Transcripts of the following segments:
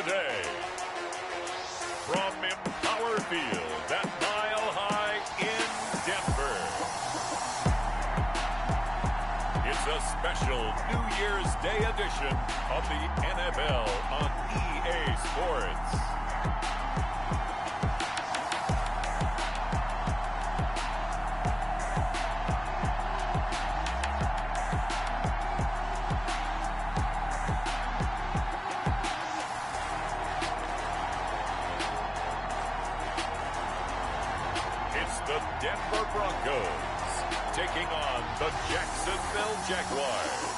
today. From Empower Field at Mile High in Denver. It's a special New Year's Day edition of the NFL on EA Sports. The Denver Broncos taking on the Jacksonville Jaguars.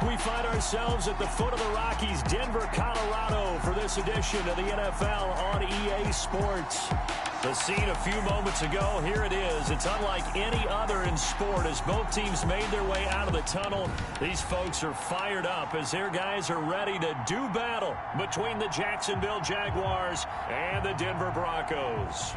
We find ourselves at the foot of the Rockies, Denver, Colorado, for this edition of the NFL on EA Sports. The scene a few moments ago, here it is. It's unlike any other in sport as both teams made their way out of the tunnel. These folks are fired up as their guys are ready to do battle between the Jacksonville Jaguars and the Denver Broncos.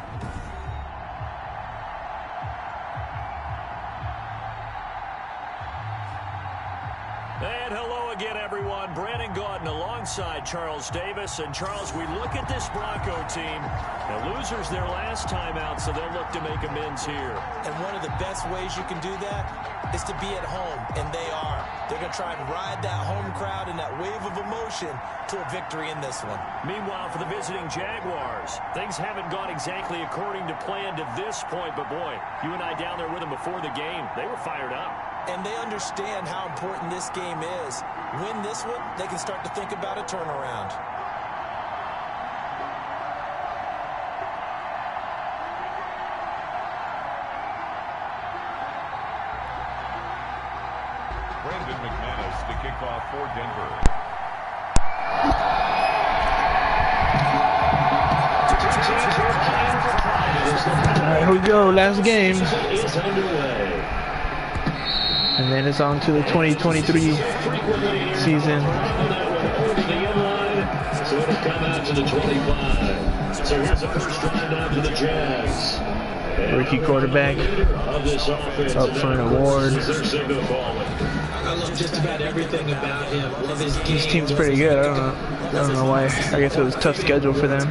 And hello again, everyone. Brandon Gaudin alongside Charles Davis. And, Charles, we look at this Bronco team. The losers their last time out, so they'll look to make amends here. And one of the best ways you can do that is to be at home, and they are. They're going to try and ride that home crowd and that wave of emotion to a victory in this one. Meanwhile, for the visiting Jaguars, things haven't gone exactly according to plan to this point. But, boy, you and I down there with them before the game, they were fired up. And they understand how important this game is. Win this one, they can start to think about a turnaround. Mcmanus to kick off for Denver. All right, here we go. Last game. And then it's on to the 2023 season. So it'll come out to the 25. So here's the first drive out to the Jags. Rookie quarterback up for an award. I love just about everything about him. Love his game. This team's pretty good. I don't know why. I guess it was a tough schedule for them.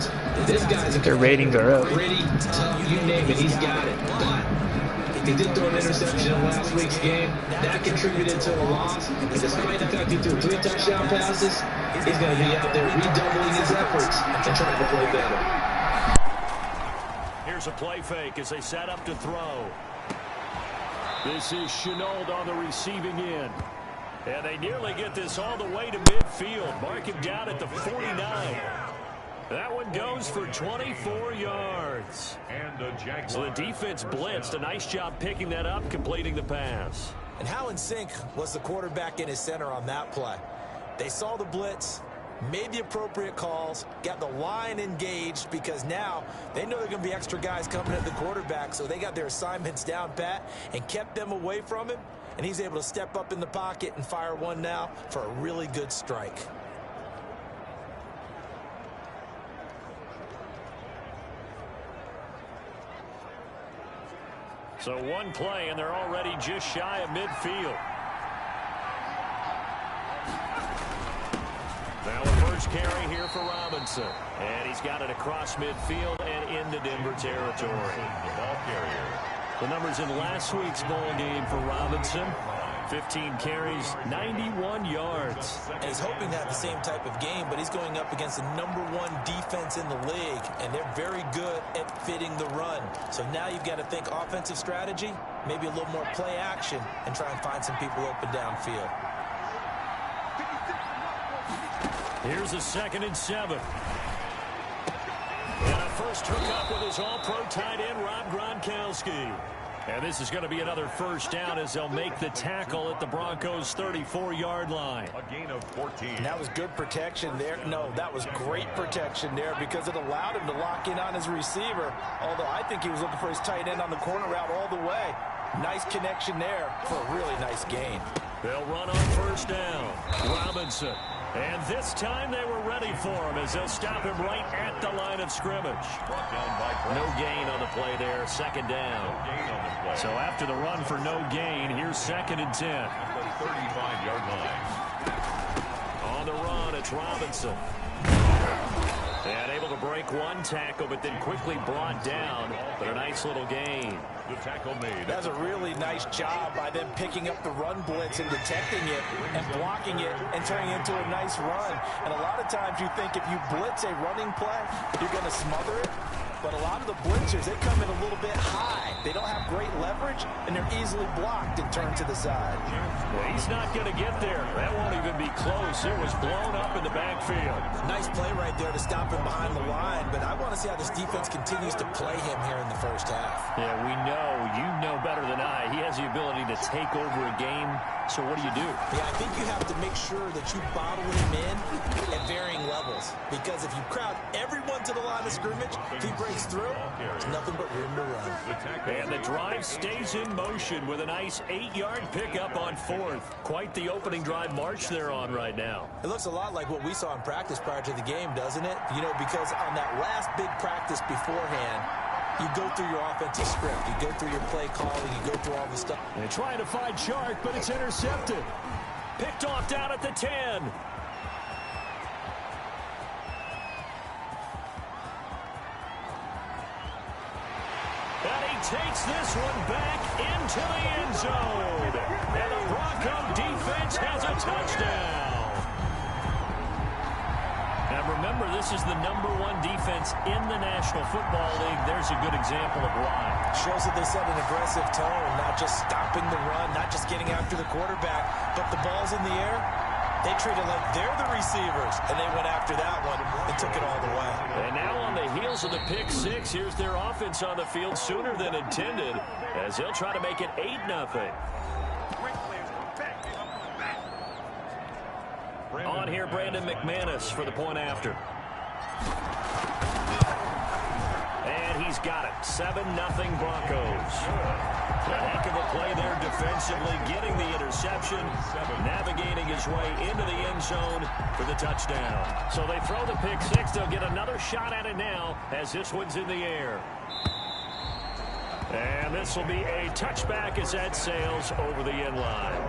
Their ratings are up. You name it, he's got it. But he did throw an interception in last week's game. That contributed to a loss. And despite the fact he threw 3 touchdown passes, he's going to be out there redoubling his efforts and trying to play better. Here's a play fake as they set up to throw. This is Chenault on the receiving end. And they nearly get this all the way to midfield. Mark him down at the 49. That one goes for 24 yards. And the Jaguars. So the defense blitzed. A nice job picking that up, completing the pass. And how in sync was the quarterback and his center on that play? They saw the blitz, made the appropriate calls, got the line engaged because now they know there are going to be extra guys coming at the quarterback, so they got their assignments down pat and kept them away from him, and he's able to step up in the pocket and fire one now for a really good strike. So one play, and they're already just shy of midfield. Now a first carry here for Robinson. And he's got it across midfield and into Denver territory. The ball carrier. The numbers in last week's ball game for Robinson. 15 carries, 91 yards. And he's hoping to have the same type of game, but he's going up against the #1 defense in the league, and they're very good at fitting the run. So now you've got to think offensive strategy, maybe a little more play action, and try and find some people open downfield. Here's a 2nd and 7. And a first hookup with his all-pro tight end, Rob Gronkowski. And this is going to be another first down as they'll make the tackle at the Broncos' 34-yard line. A gain of 14. And that was good protection there. No, that was great protection there because it allowed him to lock in on his receiver, although I think he was looking for his tight end on the corner route all the way. Nice connection there for a really nice gain. They'll run on first down. Robinson. And this time they were ready for him as they'll stop him right at the line of scrimmage. No gain on the play there, 2nd down. No gain on the play. So after the run for no gain, here's 2nd and 10. At the 35-yard line. on the run, it's Robinson. And able to break one tackle, but then quickly brought down. But a nice little gain. The tackle made. That's a really nice job by them picking up the run blitz and detecting it and blocking it and turning it into a nice run. And a lot of times you think if you blitz a running play, you're going to smother it. But a lot of the blitzers, they come in a little bit high. They don't have great leverage, and they're easily blocked and turned to the side. Well, he's not going to get there. That won't even be close. It was blown up in the backfield. Nice play right there to stop him behind the line, but I want to see how this defense continues to play him here in the first half. Yeah, we know. You know better than I. He has the ability to take over a game. So what do you do? Yeah, I think you have to make sure that you bottle him in at varying levels. Because if you crowd everyone to the line of scrimmage, if he breaks through, there's nothing but room to run. And the drive stays in motion with a nice 8-yard pickup on 4th. Quite the opening drive march they're on right now. It looks a lot like what we saw in practice prior to the game, doesn't it? You know, because on that last big practice beforehand, you go through your offensive script. You go through your play calling. You go through all the stuff. They're trying to find Chark, but it's intercepted. Picked off down at the 10. And he takes this one back into the end zone. And the Bronco defense has a touchdown. And remember, this is the #1 defense in the National Football League. There's a good example of why. Shows that they set an aggressive tone, not just stopping the run, not just getting after the quarterback, but the ball's in the air. They treat it like they're the receivers, and they went after that one and took it all the way. And now on the heels of the pick six, here's their offense on the field sooner than intended, as they'll try to make it 8-0. On here, Brandon Mcmanus for the point after. And he's got it. 7-0 Broncos. A heck of a play there defensively, getting the interception, navigating his way into the end zone for the touchdown. So they throw the pick six. They'll get another shot at it now as this one's in the air. And this will be a touchback as that sails over the end line.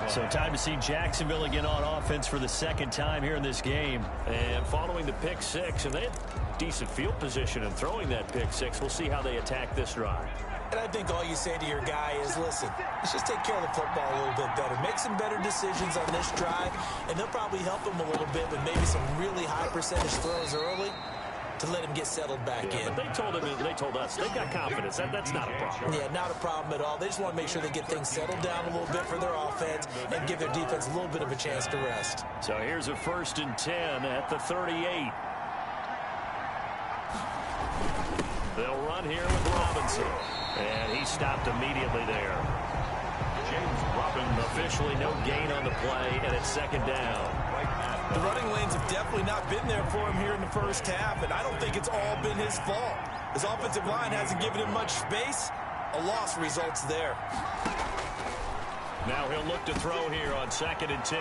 So time to see Jacksonville again on offense for the second time here in this game. And following the pick six, and they had decent field position in throwing that pick six. We'll see how they attack this drive. And I think all you say to your guy is, listen, let's just take care of the football a little bit better. Make some better decisions on this drive, and they'll probably help him a little bit with maybe some really high percentage throws early to let him get settled back in. But they told us they've got confidence. That's not a problem. Yeah, not a problem at all. They just want to make sure they get things settled down a little bit for their offense and give their defense a little bit of a chance to rest. So here's a 1st and 10 at the 38. They'll run here with Robinson. And he stopped immediately there. James Robinson. Officially no gain on the play, and it's 2nd down. The running lanes have definitely not been there for him here in the first half, and I don't think it's all been his fault. His offensive line hasn't given him much space. A loss results there. Now he'll look to throw here on 2nd and 10.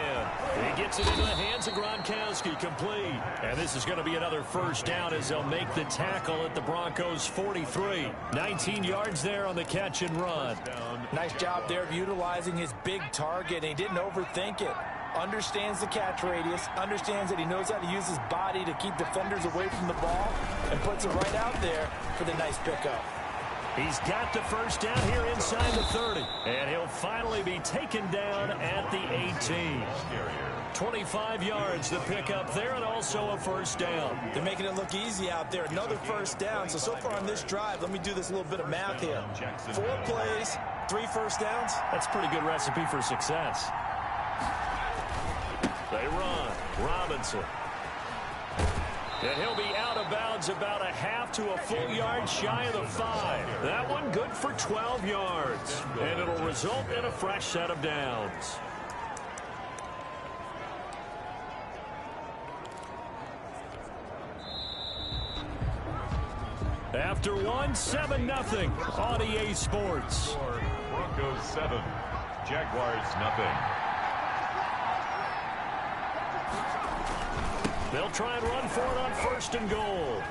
He gets it into the hands of Gronkowski, complete. And this is going to be another 1st down as they'll make the tackle at the Broncos' 43. 19 yards there on the catch and run. Nice job there of utilizing his big target. He didn't overthink it. Understands the catch radius, understands that he knows how to use his body to keep defenders away from the ball, and puts it right out there for the nice pickup. He's got the 1st down here inside the 30. And he'll finally be taken down at the 18. 25 yards the pickup there, and also a 1st down. They're making it look easy out there. Another 1st down. So far on this drive, let me do this little bit of math here. 4 plays, 3 1st downs. That's a pretty good recipe for success. They run. Robinson. And he'll be out of bounds about a half to a full yard shy of the 5. That one good for 12 yards. And it'll result in a fresh set of downs. After 7-0 on EA Sports. Broncos 7, Jaguars 0. They'll try and run for it on 1st and goal.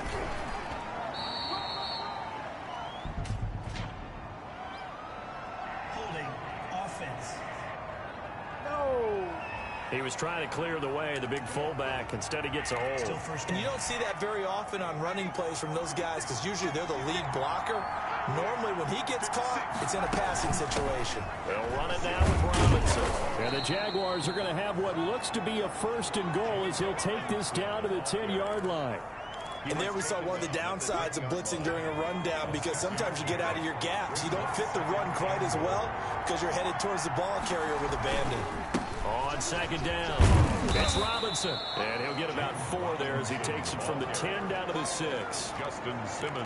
Holding offense. No. He was trying to clear the way, the big fullback. Instead, he gets a hold. And you don't see that very often on running plays from those guys because usually they're the lead blocker. Normally, when he gets caught, it's in a passing situation. They'll run it now with Robinson. And the Jaguars are going to have what looks to be a 1st and goal as he'll take this down to the 10-yard line. And there we saw one of the downsides of blitzing during a rundown because sometimes you get out of your gaps. You don't fit the run quite as well because you're headed towards the ball carrier with abandon. On 2nd down, it's Robinson. And he'll get about 4 there as he takes it from the 10 down to the 6.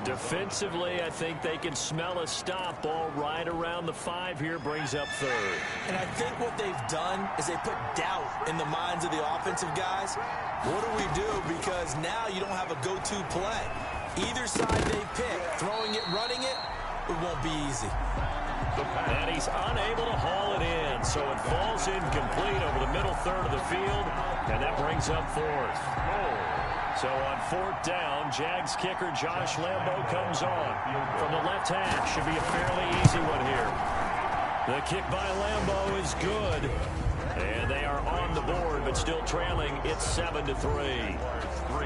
Defensively, I think they can smell a stop. Ball right around the 5 here, brings up 3rd. And I think what they've done is they put doubt in the minds of the offensive guys. What do we do? Because now you don't have a go-to play. Either side they pick, throwing it, running it, it won't be easy. And he's unable to haul it in, so it falls incomplete over the middle 3rd of the field, and that brings up 4th. So on 4th down, Jags kicker Josh Lambo comes on from the left hash. Should be a fairly easy one here. The kick by Lambo is good, and they are on the board, but still trailing. It's 7-3.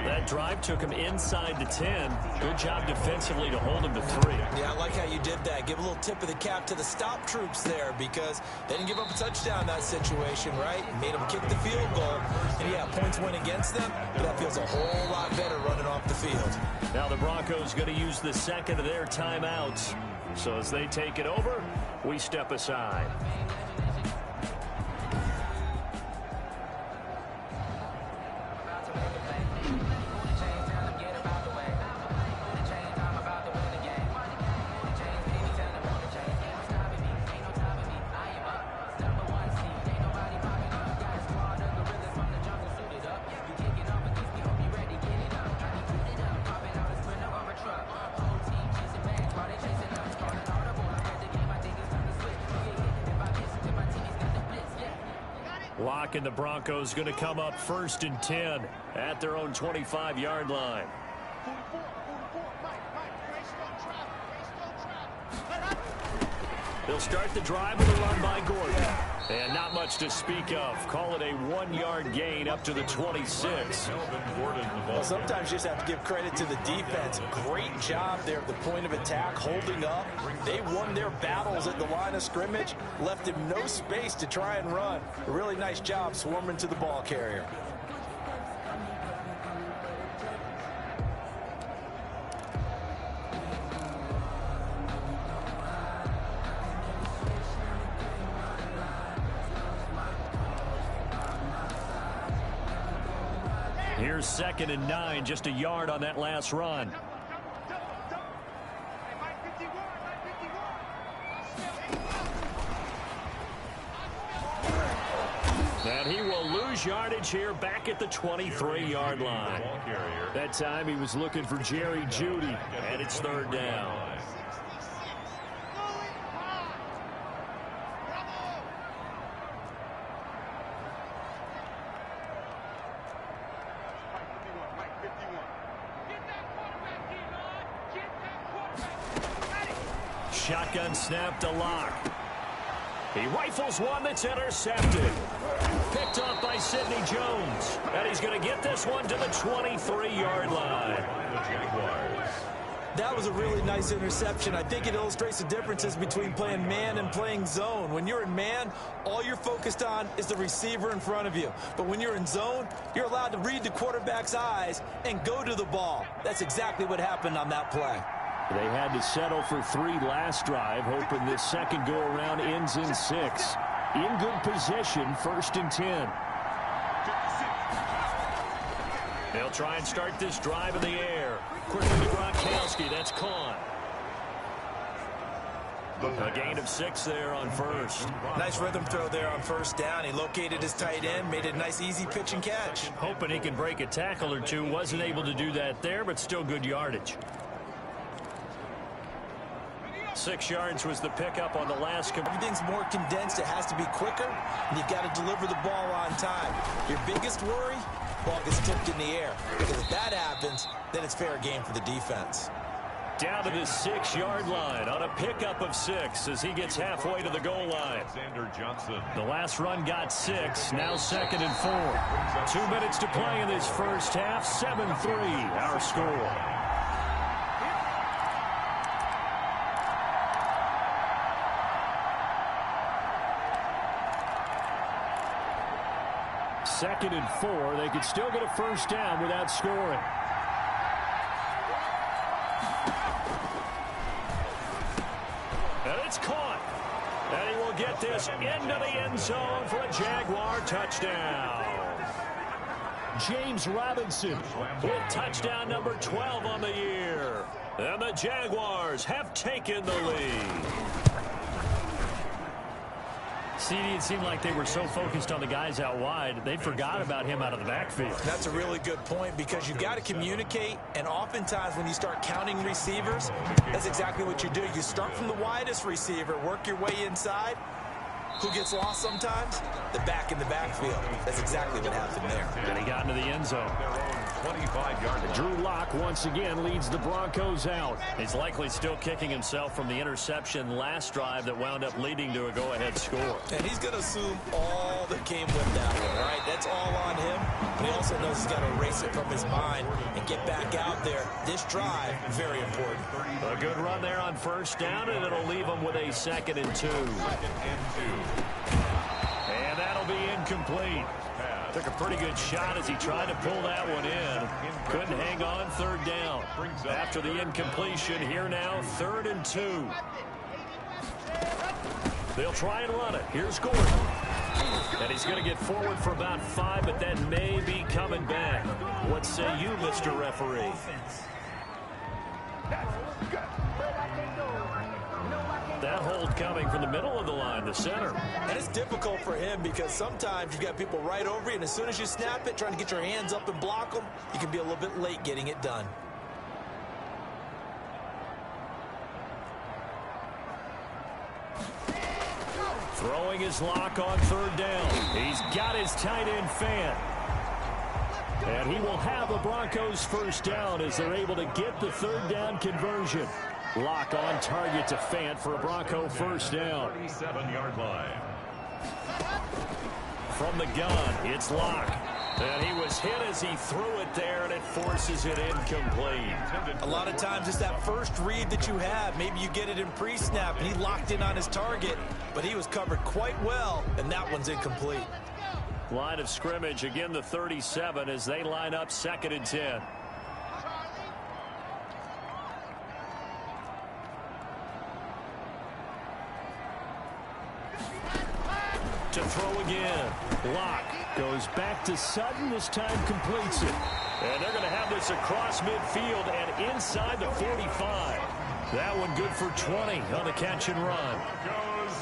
That drive took him inside the 10. Good job defensively to hold him to 3. Yeah, I like how you did that. Give a little tip of the cap to the stop troops there because they didn't give up a touchdown in that situation, right? Made them kick the field goal. And, yeah, points went against them, but that feels a whole lot better running off the field. Now the Broncos going to use the 2nd of their timeouts. So as they take it over, we step aside. And the Broncos going to come up 1st and 10 at their own 25-yard line. They'll start the drive with a run by Gordon. And not much to speak of. Call it a 1-yard gain up to the 26. Well, sometimes you just have to give credit to the defense. Great job there at the point of attack, holding up. They won their battles at the line of scrimmage, left him no space to try and run. A really nice job swarming to the ball carrier. Here's 2nd and 9, just a yard on that last run. And he will lose yardage here back at the 23-yard line. That time he was looking for Jerry Jeudy, and it's 3rd down. Shotgun snap to Lock. He rifles one that's intercepted. Picked off by Sidney Jones. And he's going to get this one to the 23-yard line. The Jaguars. That was a really nice interception. I think it illustrates the differences between playing man and playing zone. When you're in man, all you're focused on is the receiver in front of you. But when you're in zone, you're allowed to read the quarterback's eyes and go to the ball. That's exactly what happened on that play. They had to settle for 3 last drive, hoping this second go-around ends in 6. In good position, 1st and 10. They'll try and start this drive in the air. Quickly to Gronkowski, that's caught. A gain of 6 there on 1st. Nice rhythm throw there on 1st down. He located his tight end, made it a nice easy pitch and catch. Hoping he can break a tackle or two. Wasn't able to do that there, but still good yardage. 6 yards was the pickup on the last. Everything's more condensed. It has to be quicker, and you've got to deliver the ball on time. Your biggest worry, ball gets tipped in the air. Because if that happens, then it's fair game for the defense. Down to the 6-yard line on a pickup of 6 as he gets halfway to the goal line. The last run got 6, now 2nd and 4. 2 minutes to play in this first half, 7-3 our score. Second and 4, they could still get a first down without scoring. And it's caught. And he will get this into the end zone for a Jaguar touchdown. James Robinson with touchdown number 12 on the year. And the Jaguars have taken the lead. CD, it seemed like they were so focused on the guys out wide, they forgot about him out of the backfield. That's a really good point because you got to communicate, and oftentimes when you start counting receivers, that's exactly what you do. You start from the widest receiver, work your way inside. Who gets lost sometimes? The back in the backfield. That's exactly what happened there. And he got into the end zone. 25-yard. Drew Lock once again leads the Broncos out. He's likely still kicking himself from the interception last drive that wound up leading to a go-ahead score. And he's going to assume all that came with that one, right? That's all on him. But he also knows he's got to erase it from his mind and get back out there. This drive, very important. A good run there on first down, and it'll leave him with a 2nd and 2. And that'll be incomplete. Took a pretty good shot as he tried to pull that one in. Couldn't hang on, 3rd down. After the incompletion, here now, 3rd and 2. They'll try and run it. Here's Gordon. And he's going to get forward for about 5, but that may be coming back. What say you, Mr. Referee? That hold coming from the middle of the line, the center. And it's difficult for him because sometimes you've got people right over you, and as soon as you snap it, trying to get your hands up and block them, you can be a little bit late getting it done. Throwing his Lock on 3rd down. He's got his tight end Fant. And he will have the Broncos first down as they're able to get the 3rd down conversion. Lock on target to Fant for a Bronco first down. 37-yard line. From the gun, it's Lock. And he was hit as he threw it there, and it forces it incomplete. A lot of times it's that first read that you have. Maybe you get it in pre-snap, and he locked in on his target, but he was covered quite well, and that one's incomplete. Line of scrimmage, again the 37 as they line up 2nd and 10. To throw again. Lock goes back to Sutton. This time completes it. And they're going to have this across midfield and inside the 45. That one good for 20 on the catch and run. Goes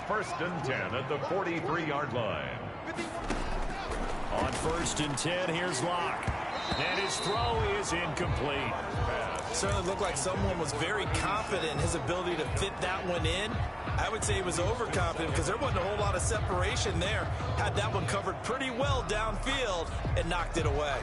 1st and 10 at the 43-yard line. On 1st and 10, here's Lock. And his throw is incomplete. Certainly looked like someone was very confident in his ability to fit that one in. I would say he was overconfident because there wasn't a whole lot of separation there. Had that one covered pretty well downfield and knocked it away.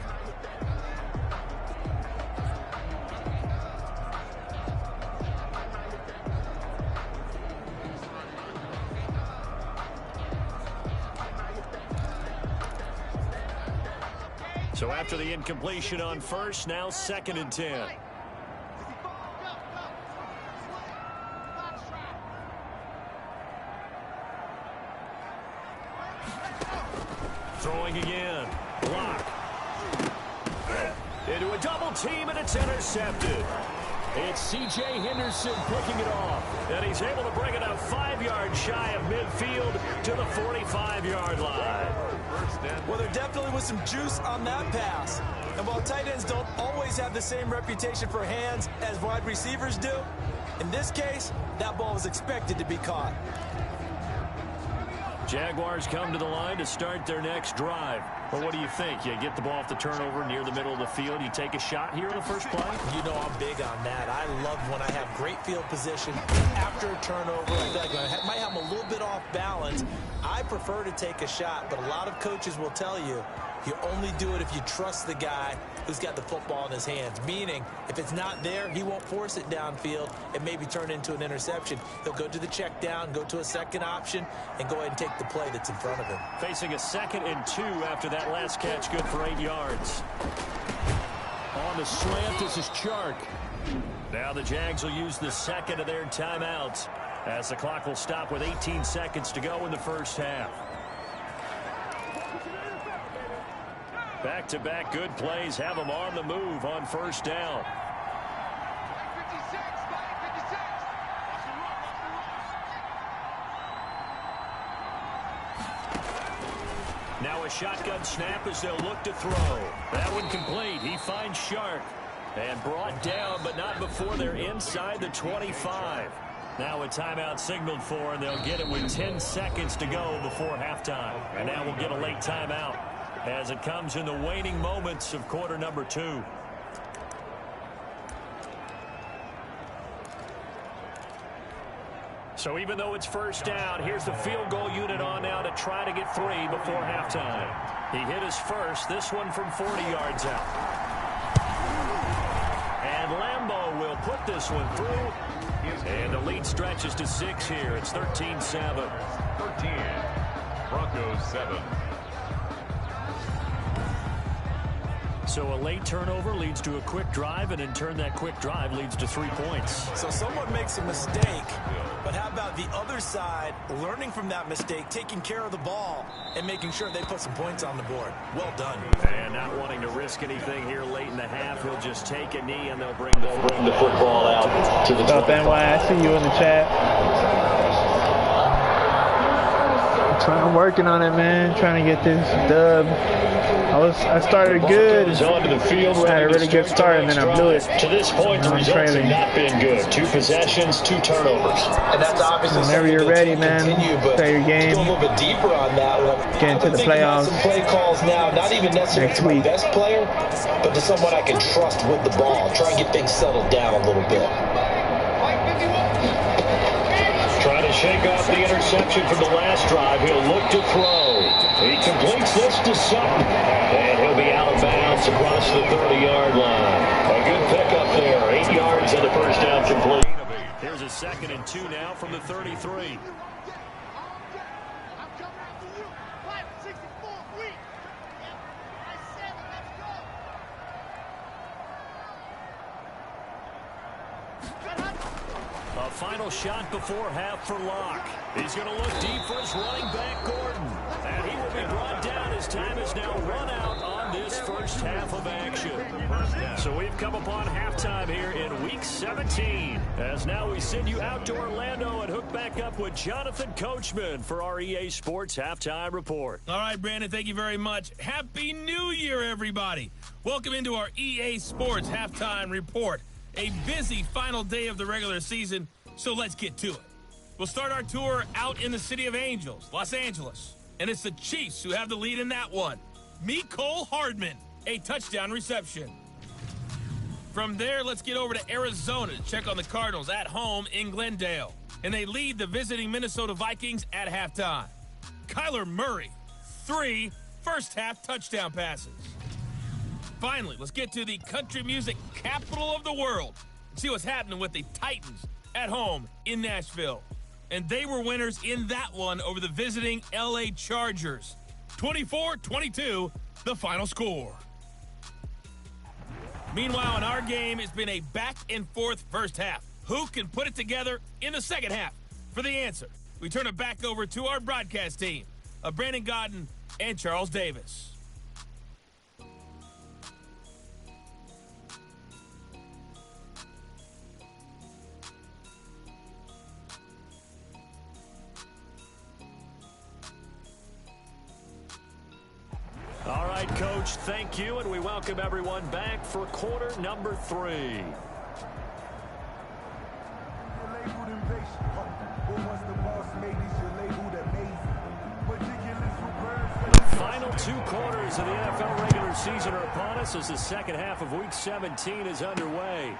So after the incompletion on 1st, now 2nd and 10. Throwing again. Block. Into a double team, and it's intercepted. It's C.J. Henderson picking it off. And he's able to bring it up 5 yards shy of midfield to the 45-yard line. Well, there definitely was some juice on that pass. And while tight ends don't always have the same reputation for hands as wide receivers do, in this case, that ball was expected to be caught. Jaguars come to the line to start their next drive. Well, what do you think? You get the ball off the turnover near the middle of the field. You take a shot here in the first play? You know I'm big on that. I love when I have great field position after a turnover. I feel like I might have them a little bit off balance. I prefer to take a shot, but a lot of coaches will tell you you only do it if you trust the guy who's got the football in his hands. Meaning, if it's not there, he won't force it downfield and maybe turn into an interception. He'll go to the check down, go to a second option, and go ahead and take the play that's in front of him. Facing a 2nd and 2 after that last catch, good for 8 yards. On the slant, this is Chark. Now the Jags will use the 2nd of their timeouts as the clock will stop with 18 seconds to go in the first half. Back-to-back good plays have them on the move on first down. Now a shotgun snap as they'll look to throw. That one complete. He finds Shark and brought down, but not before they're inside the 25. Now a timeout signaled for, and they'll get it with 10 seconds to go before halftime. And now we'll get a late timeout as it comes in the waning moments of quarter number 2. So even though it's first down, here's the field goal unit on now to try to get 3 before halftime. He hit his first, this one from 40 yards out. And Lambo will put this one through. And the lead stretches to 6 here. It's 13-7. 13. Broncos 7. So a late turnover leads to a quick drive, and in turn that quick drive leads to 3 points. So someone makes a mistake, but how about the other side learning from that mistake, taking care of the ball, and making sure they put some points on the board? Well done. And not wanting to risk anything here late in the half, he'll just take a knee, and they'll bring the football out to the What's up, NY? I see you in the chat. I'm working on it, man. Trying to get this dub. I started good. Onto the field, I had a really good start, and then I blew it. To this point, the results have not been good. 2 possessions, 2 turnovers. And that's obviously whenever you're ready, man. Play your game. Go a little bit deeper on that one. Get into the playoffs. Some play calls now, not even necessarily to my best player, but to someone I can trust with the ball. Try and get things settled down a little bit. Trying to shake off the interception from the last drive. He'll look to throw. He completes this to Sutton. And he'll be out of bounds across the 30-yard line. A good pickup there. 8 yards on the first down complete. Here's a 2nd and 2 now from the 33. A final shot before half for Locke. He's going to look deep for his running back, Gordon. And he will be brought down as time is now run out on this first half of action. So we've come upon halftime here in Week 17. As now we send you out to Orlando and hook back up with Jonathan Coachman for our EA Sports Halftime Report. All right, Brandon, thank you very much. Happy New Year, everybody. Welcome into our EA Sports Halftime Report. A busy final day of the regular season, so let's get to it. We'll start our tour out in the City of Angels, Los Angeles. And it's the Chiefs who have the lead in that one. Mecole Hardman, a touchdown reception. From there, let's get over to Arizona to check on the Cardinals at home in Glendale. And they lead the visiting Minnesota Vikings at halftime. Kyler Murray, 3 first-half touchdown passes. Finally, let's get to the country music capital of the world and see what's happening with the Titans at home in Nashville. And they were winners in that one over the visiting LA Chargers. 24-22, the final score. Meanwhile, in our game, it's been a back-and-forth first half. Who can put it together in the second half? For the answer, we turn it back over to our broadcast team of Brandon Godden and Charles Davis. All right, Coach, thank you, and we welcome everyone back for quarter number 3. 2 quarters of the NFL regular season are upon us as the second half of Week 17 is underway.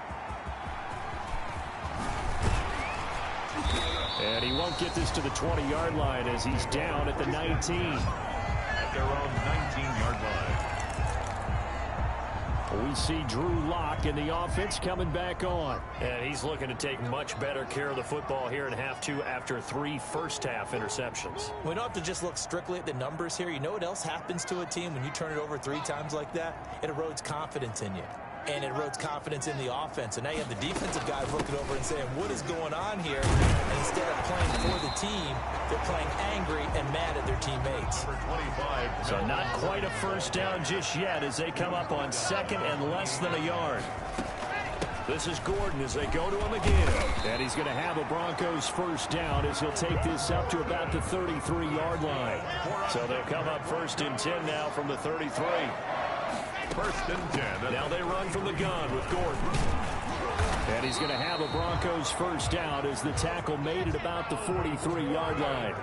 And he won't get this to the 20-yard line as he's down at the 19. At their own 19-yard line. We see Drew Lock in the offense coming back on. And he's looking to take much better care of the football here in half 2 after 3 first-half interceptions. We don't have to just look strictly at the numbers here. You know what else happens to a team when you turn it over 3 times like that? It erodes confidence in you. And it erodes confidence in the offense. And now you have the defensive guys looking over and saying, what is going on here? And instead of playing for the team, they're playing angry and mad at their teammates. So not quite a first down just yet as they come up on 2nd and less than a yard. This is Gordon as they go to him again. And he's going to have a Broncos first down as he'll take this up to about the 33-yard line. So they'll come up 1st and 10 now from the 33. 1st and 10. Now they run from the gun with Gordon. And he's going to have a Broncos first down as the tackle made at about the 43-yard line.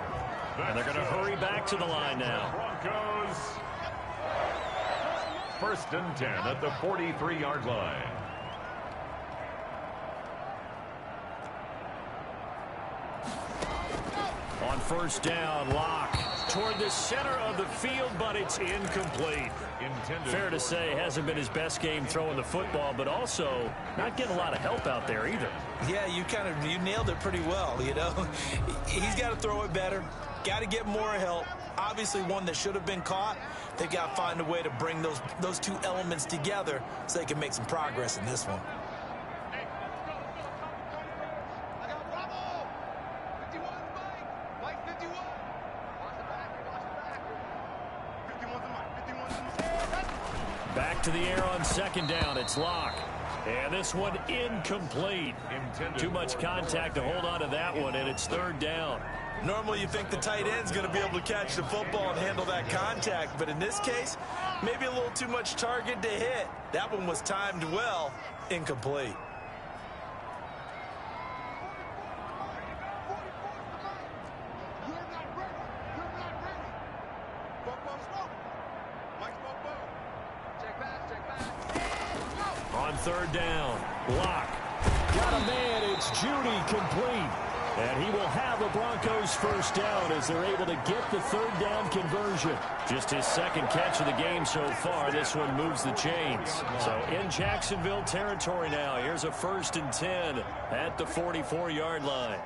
And they're going to hurry back to the line now. Broncos. 1st and 10 at the 43-yard line. On 1st down, Lock toward the center of the field, but it's incomplete. Fair to say, hasn't been his best game throwing the football, but also not getting a lot of help out there either. Yeah, you nailed it pretty well, you know. He's got to throw it better, got to get more help. Obviously one that should have been caught. They've got to find a way to bring those 2 elements together so they can make some progress in this one. Back to the air on 2nd down. It's Lock. And this one incomplete. Too much contact to hold on to that one, and it's 3rd down. Normally you think the tight end's going to be able to catch the football and handle that contact, but in this case, maybe a little too much target to hit. That one was timed well, incomplete. On 3rd down, Lock. Got a man, it's Judy, complete. And he will have a Broncos first down as they're able to get the 3rd down conversion. Just his 2nd catch of the game so far. This one moves the chains. So in Jacksonville territory now. Here's a 1st and 10 at the 44-yard line.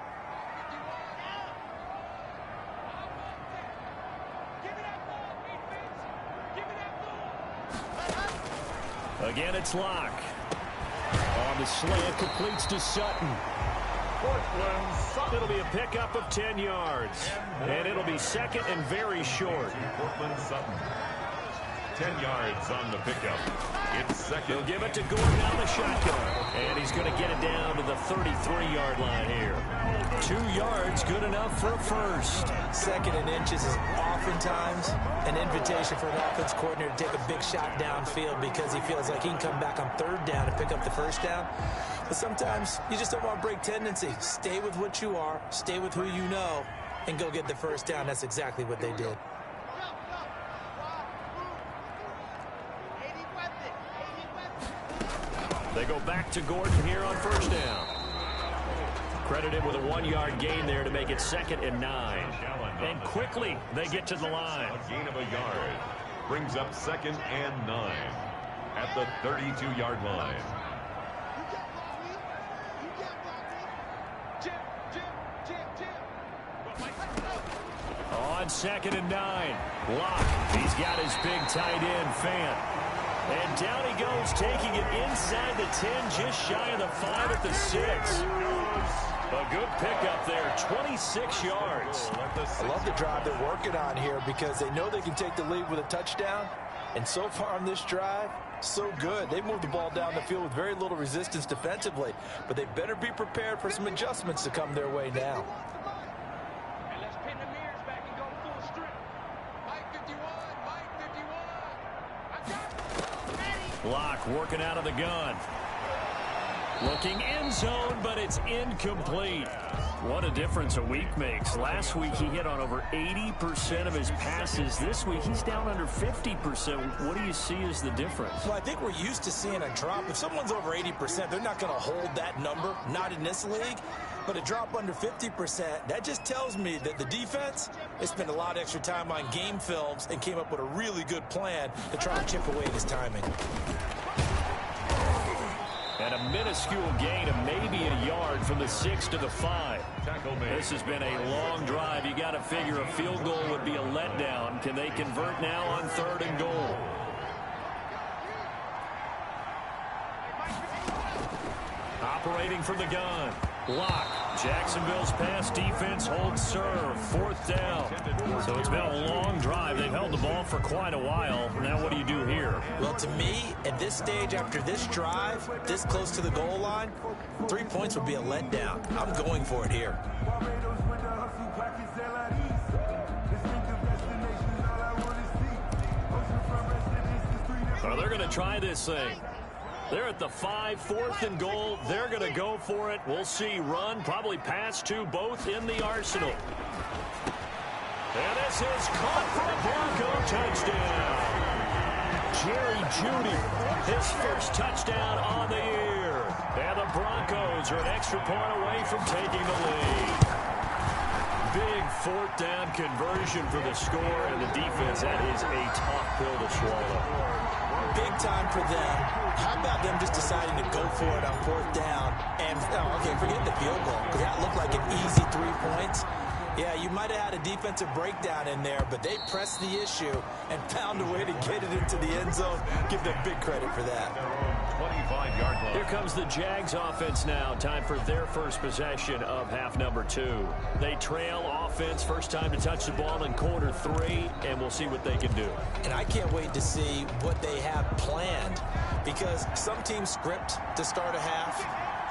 Again, it's Lock. On the slant, completes to Sutton. It'll be a pickup of 10 yards. And it'll be 2nd and very short. Portland Sutton. 10 yards on the pickup. It's 2nd. He'll give it to Gordon on the shotgun. And he's going to get it down to the 33-yard line here. 2 yards, good enough for a first. 2nd and inches is oftentimes an invitation for an offense coordinator to take a big shot downfield because he feels like he can come back on 3rd down and pick up the first down. But sometimes you just don't want to break tendency. Stay with what you are, stay with who you know, and go get the first down. That's exactly what they did. They go back to Gordon here on 1st down. Credited with a 1-yard gain there to make it 2nd and 9. And quickly they get to the line. A gain of a yard. Brings up 2nd and 9 at the 32-yard line. On 2nd and 9. Lock. He's got his big tight end, Fant. And down he goes, taking it inside the 10, just shy of the 5 at the 6. A good pickup there, 26 yards. I love the drive they're working on here because they know they can take the lead with a touchdown. And so far on this drive, so good. They moved the ball down the field with very little resistance defensively. But they better be prepared for some adjustments to come their way now. Lock working out of the gun. Looking end zone, but it's incomplete. What a difference a week makes. Last week he hit on over 80% of his passes. This week he's down under 50%. What do you see as the difference? Well, I think we're used to seeing a drop. If someone's over 80%, they're not going to hold that number, not in this league. But a drop under 50%, that just tells me that the defense, they spent a lot of extra time on game films and came up with a really good plan to try and chip away at his timing. And a minuscule gain of maybe a yard from the 6 to the 5. This has been a long drive. You got to figure a field goal would be a letdown. Can they convert now on 3rd and goal? Operating from the gun. Block. Jacksonville's pass defense holds serve. 4th down. So it's been a long drive. They've held the ball for quite a while. Now what do you do here? Well, to me, at this stage, after this drive, this close to the goal line, 3 points would be a letdown. I'm going for it here. So they're going to try this thing. They're at the 5, 4th and goal. They're going to go for it. We'll see. Run, probably pass to both in the arsenal. And this is caught for a Bronco touchdown. Jerry Jeudy, his first touchdown on the year. And the Broncos are an extra point away from taking the lead. Big 4th down conversion for the score, and the defense, that is a tough pill to swallow. Big time for them. How about them just deciding to go for it on 4th down? And, okay, forget the field goal, because that looked like an easy 3 points. Yeah, you might have had a defensive breakdown in there, but they pressed the issue and found a way to get it into the end zone. Give them big credit for that. 25-yard line. Here comes the Jags offense now. Time for their first possession of half number 2. They trail offense, first time to touch the ball in quarter 3, and we'll see what they can do. And I can't wait to see what they have planned, because some teams script to start a half.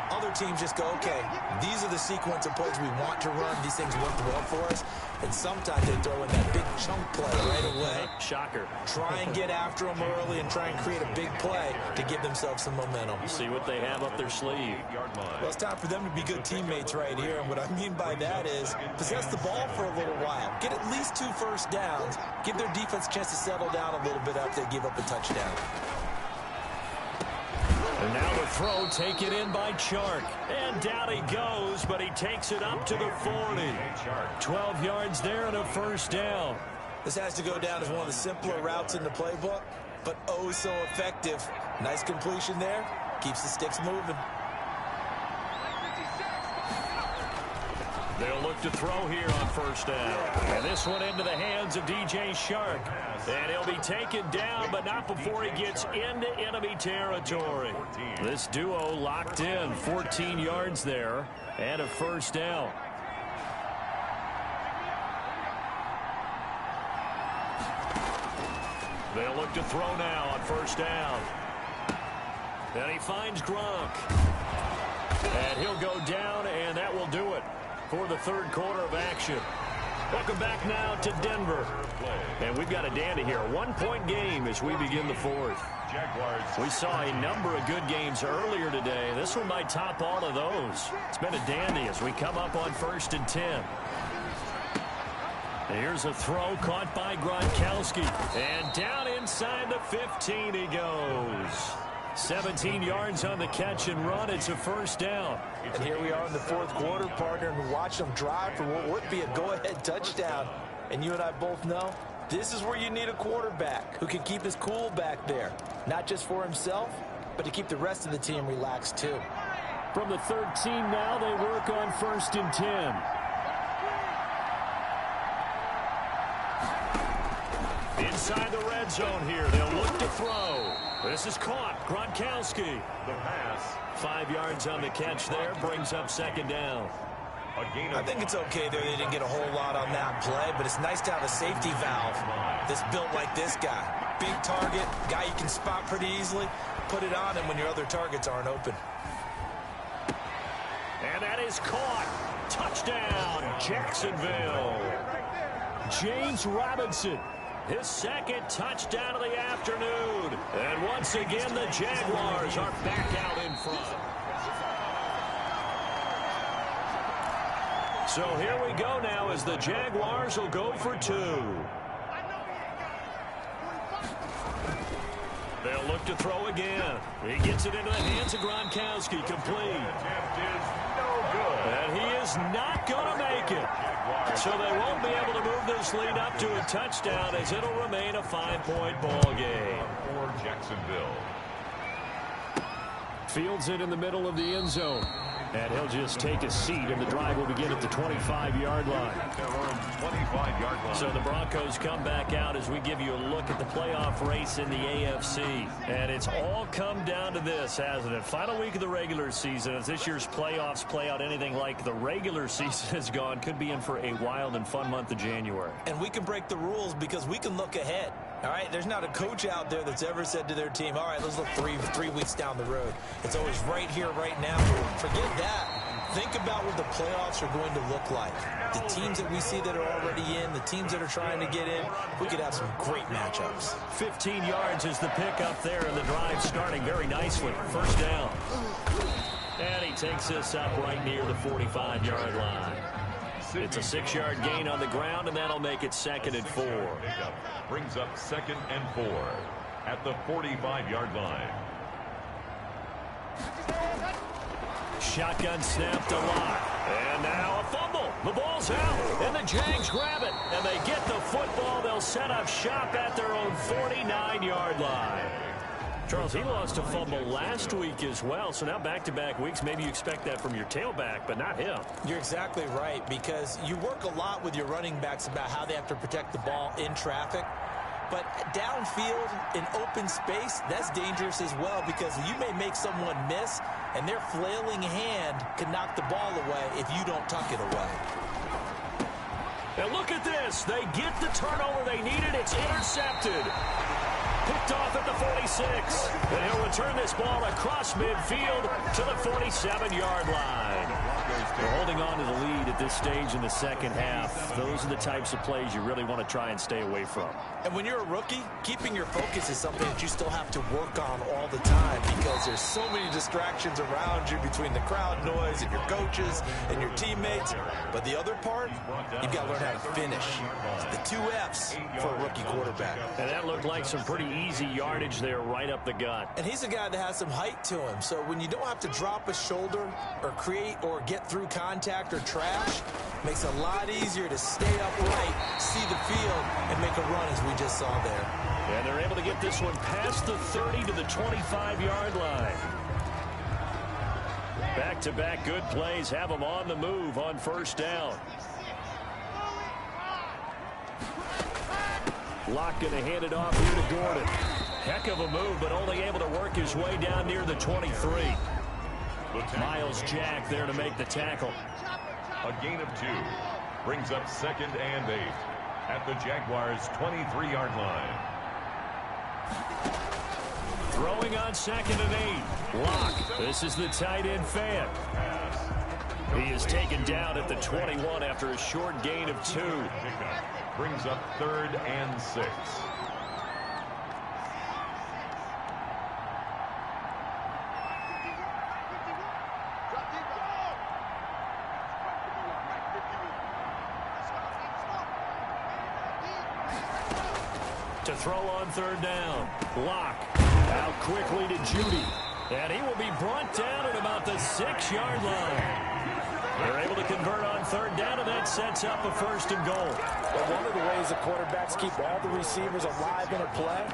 Other teams just go, okay, these are the sequence of plays we want to run. These things work well for us. And sometimes they throw in that big chunk play right away. Shocker. Try and get after them early and try and create a big play to give themselves some momentum. See what they have up their sleeve. Well, it's time for them to be good teammates right here. And what I mean by that is possess the ball for a little while. Get at least 2 first downs. Give their defense a chance to settle down a little bit after they give up a touchdown. And now the throw taken in by Chark. And down he goes, but he takes it up to the 40. 12 yards there and a first down. This has to go down as one of the simpler routes in the playbook, but oh so effective. Nice completion there. Keeps the sticks moving. They'll look to throw here on first down. And this one into the hands of DJ Chark. And he'll be taken down, but not before he gets into enemy territory. This duo locked in. 14 yards there and a first down. They'll look to throw now on first down. And he finds Gronk. And he'll go down, and that will do it for the 3rd quarter of action. Welcome back now to Denver. And we've got a dandy here. A 1-point game as we begin the 4th. Jaguars. We saw a number of good games earlier today. This one might top all of those. It's been a dandy as we come up on 1st and 10. Here's a throw caught by Gronkowski. And down inside the 15 he goes. 17 yards on the catch and run. It's a first down. And here we are in the 4th quarter, partner, and watch them drive for what would be a go-ahead touchdown. And you and I both know this is where you need a quarterback who can keep his cool back there. Not just for himself, but to keep the rest of the team relaxed too. From the 13 now, they work on 1st and 10. Inside the red zone here. They'll look to throw. This is caught. Gronkowski. The pass. 5 yards on the catch there. Brings up 2nd down. I think it's okay there. They didn't get a whole lot on that play, but it's nice to have a safety valve that's built like this guy. Big target, guy you can spot pretty easily. Put it on him when your other targets aren't open. And that is caught. Touchdown, Jacksonville. James Robinson. His 2nd touchdown of the afternoon. And once again, the Jaguars are back out in front. So here we go now as the Jaguars will go for 2. They'll look to throw again. He gets it into the hands of Gronkowski, complete. And he is not going to make it. So they won't be able to move this lead up to a touchdown as it'll remain a 5-point ball game. For Jacksonville. Fields it in the middle of the end zone. And he'll just take a seat, and the drive will begin at the 25-yard line. 25-yard line. So the Broncos come back out as we give you a look at the playoff race in the AFC. And it's all come down to this, hasn't it? Final week of the regular season. As this year's playoffs play out anything like the regular season has gone, could be in for a wild and fun month of January. And we can break the rules because we can look ahead. All right, there's not a coach out there that's ever said to their team, all right, let's look three weeks down the road. It's always right here, right now. Forget that. Think about what the playoffs are going to look like. The teams that we see that are already in, the teams that are trying to get in, we could have some great matchups. 15 yards is the pickup there, and the drive starting very nicely. First down. And he takes this up right near the 45-yard line. It's a 6-yard gain on the ground, and that'll make it 2nd and 4. Brings up 2nd and 4 at the 45-yard line. Shotgun snap to Lock. And now a fumble. The ball's out, and the Jags grab it. And they get the football. They'll set up shop at their own 49-yard line. Charles, he lost a fumble last week as well, so now back-to-back weeks, maybe you expect that from your tailback, but not him. You're exactly right, because you work a lot with your running backs about how they have to protect the ball in traffic. But downfield, in open space, that's dangerous as well, because you may make someone miss, and their flailing hand can knock the ball away if you don't tuck it away. And look at this. They get the turnover they needed. It's intercepted. Picked off at the 46. And he'll return this ball across midfield to the 47-yard line. They're holding on to the lead at this stage in the second half. Those are the types of plays you really want to try and stay away from. And when you're a rookie, keeping your focus is something that you still have to work on all the time, because there's so many distractions around you between the crowd noise and your coaches and your teammates. But the other part, you've got to learn how to finish. The 2 F's for a rookie quarterback. And that looked like some pretty easy yardage there right up the gut. And he's a guy that has some height to him. So when you don't have to drop a shoulder or create or get through contact or trash, makes it a lot easier to stay upright, see the field, and make a run as we just saw there. And they're able to get this one past the 30 to the 25-yard line. Back-to-back good plays have them on the move on first down. Locke going to hand it off here to Gordon. Heck of a move, but only able to work his way down near the 23. Myles Jack there to make the tackle. A gain of 2 brings up 2nd and 8 at the Jaguars' 23-yard line. Throwing on 2nd and 8. Locke. This is the tight end fan. He is taken down at the 21 after a short gain of 2. Brings up 3rd and 6. To throw on 3rd down. Locke out quickly to Judy. And he will be brought down at about the 6-yard line. They're able to convert on 3rd down, and that sets up a 1st and goal. Well, one of the ways the quarterbacks keep all the receivers alive in a play,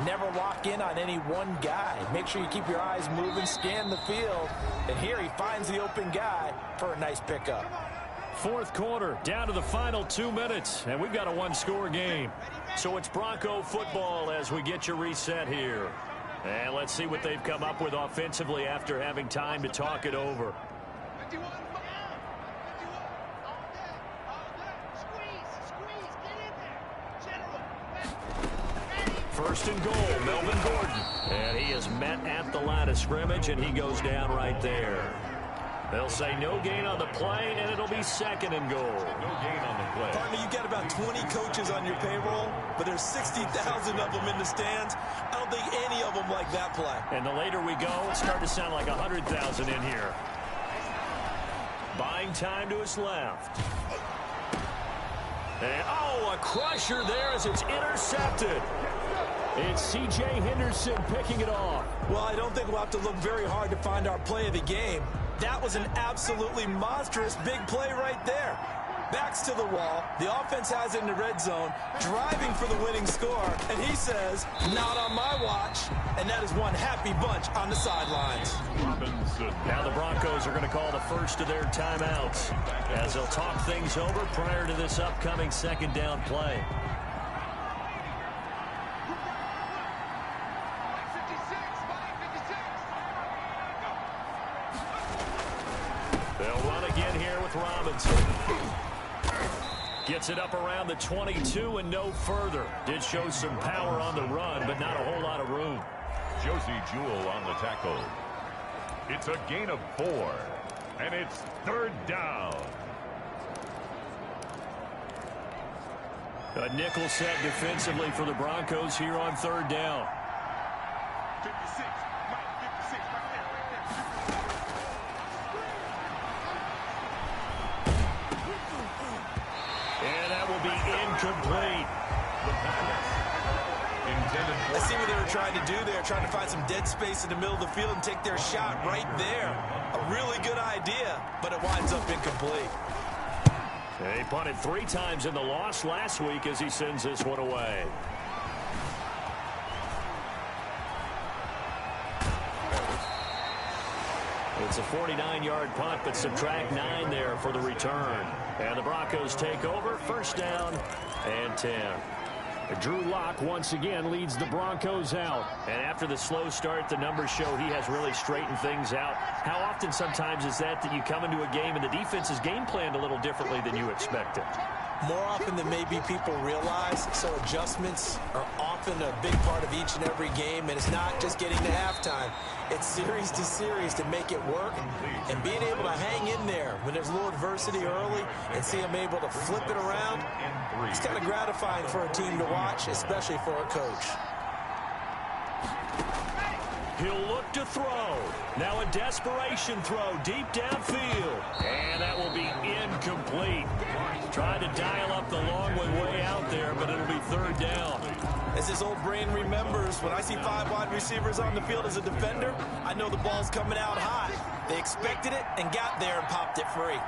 never lock in on any one guy. Make sure you keep your eyes moving, scan the field, and here he finds the open guy for a nice pickup. 4th quarter, down to the final 2 minutes, and we've got a 1-score game. So it's Bronco football as we get you reset here. And let's see what they've come up with offensively after having time to talk it over. 1st and goal, Melvin Gordon. And he is met at the line of scrimmage, and he goes down right there. They'll say no gain on the play, and it'll be second and goal. No gain on the play. Partner, you got about 20 coaches on your payroll, but there's 60,000 of them in the stands. I don't think any of them like that play. And the later we go, it's starting to sound like 100,000 in here. Buying time to his left. And, oh, a crusher there as it's intercepted. It's C.J. Henderson picking it off. Well, I don't think we'll have to look very hard to find our play of the game. That was an absolutely monstrous big play right there. Backs to the wall. The offense has it in the red zone, driving for the winning score. And he says, not on my watch. And that is one happy bunch on the sidelines. Now the Broncos are going to call the first of their timeouts as they'll talk things over prior to this upcoming second down play. They'll run again here with Robinson. Gets it up around the 22 and no further. Did show some power on the run, but not a whole lot of room. Josie Jewell on the tackle. It's a gain of 4, and it's third down. A nickel set defensively for the Broncos here on third down. 56. And that will be incomplete. I see what they were trying to do there, trying to find some dead space in the middle of the field and take their shot right there. A really good idea, but it winds up incomplete. He punted 3 times in the loss last week as he sends this one away. It's a 49-yard punt, but subtract 9 there for the return. And the Broncos take over, first down and 10. Drew Lock once again leads the Broncos out. And after the slow start, the numbers show he has really straightened things out. How often sometimes is that you come into a game and the defense is game planned a little differently than you expected? More often than maybe people realize, so adjustments are often a big part of each and every game, and it's not just getting to halftime. It's series to series to make it work, and being able to hang in there when there's a little adversity early and see them able to flip it around, it's kind of gratifying for a team to watch, especially for a coach. He'll look to throw. Now a desperation throw deep downfield. And that will be incomplete. Trying to dial up the long way out there, but it'll be third down. As his old brain remembers, when I see 5 wide receivers on the field as a defender, I know the ball's coming out hot. They expected it and got there and popped it free.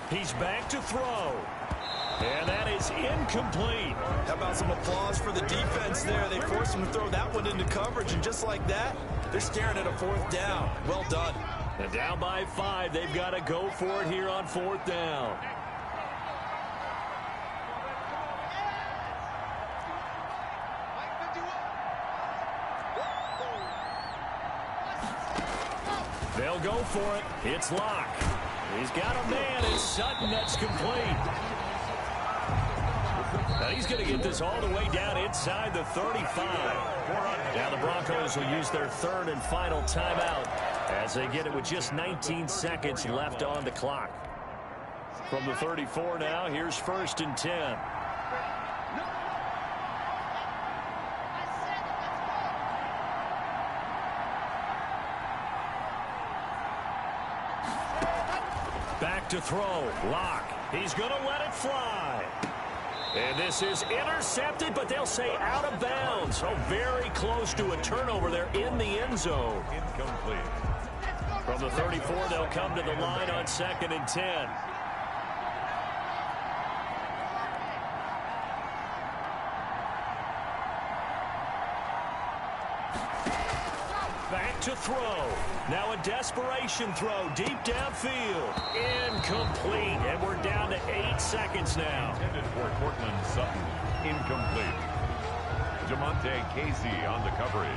He's back to throw. And that is incomplete. How about some applause for the defense there? They forced him to throw that one into coverage, and just like that, they're staring at a 4th down. Well done. And down by 5, they've got to go for it here on 4th down. They'll go for it. It's Lock. He's got a man. It's Sutton. That's complete. Now he's going to get this all the way down inside the 35. Now the Broncos will use their 3rd and final timeout as they get it with just 19 seconds left on the clock. From the 34 now, here's 1st and 10. Back to throw. Lock. He's going to let it fly. And this is intercepted, but they'll say out of bounds. So very close to a turnover there in the end zone. Incomplete. From the 34, they'll come to the line on 2nd and 10. Back to throw. Now a desperation throw deep downfield. Incomplete. And we're down to 8 seconds now. Intended for Cortland Sutton. Incomplete. Jamonte Casey on the coverage.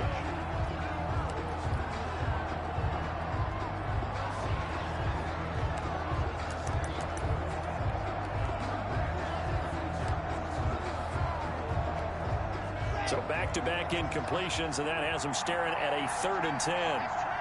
So back-to-back incompletions, and that has them staring at a 3rd and 10.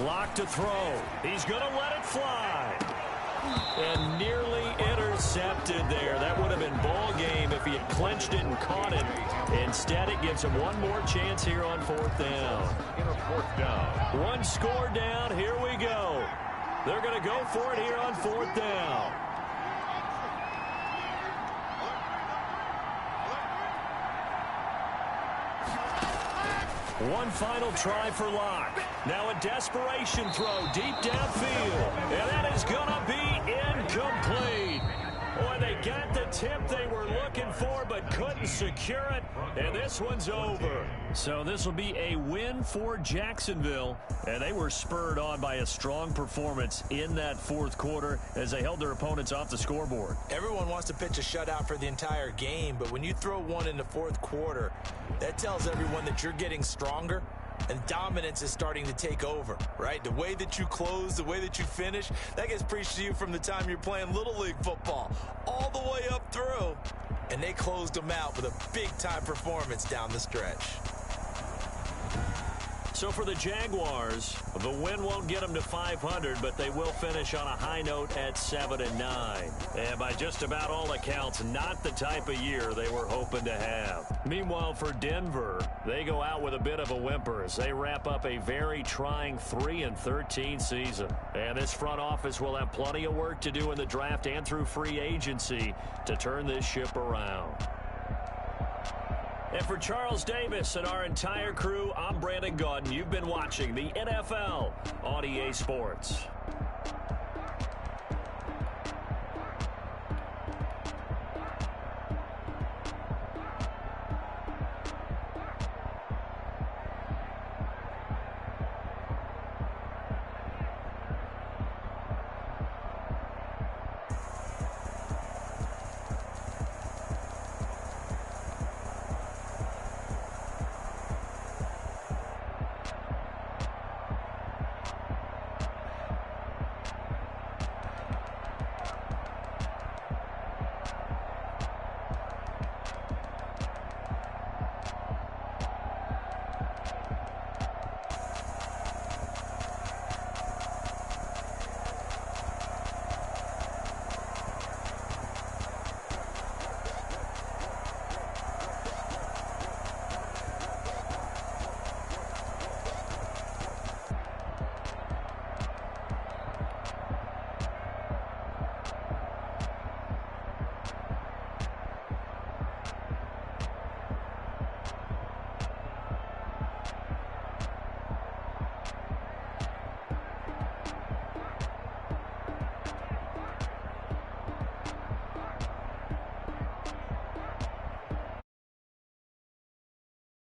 Lock to throw. He's going to let it fly. And nearly intercepted there. That would have been ball game if he had clinched it and caught it. Instead, it gives him one more chance here on 4th down. One score down. Here we go. They're going to go for it here on 4th down. One final try for Locke. Now a desperation throw deep downfield. And that is going to be incomplete. Boy, they got the tip they were looking for but couldn't secure it. And this one's over. So this will be a win for Jacksonville. And they were spurred on by a strong performance in that 4th quarter as they held their opponents off the scoreboard. Everyone wants to pitch a shutout for the entire game, but when you throw one in the 4th quarter, that tells everyone that you're getting stronger and dominance is starting to take over, right? The way that you close, the way that you finish, that gets preached to you from the time you're playing Little League football all the way up through. And they closed them out with a big-time performance down the stretch. So for the Jaguars, the win won't get them to 500, but they will finish on a high note at 7-9. And by just about all accounts, not the type of year they were hoping to have. Meanwhile, for Denver, they go out with a bit of a whimper as they wrap up a very trying 3-13 season. And this front office will have plenty of work to do in the draft and through free agency to turn this ship around. And for Charles Davis and our entire crew, I'm Brandon Gaudin. You've been watching the NFL on EA Sports.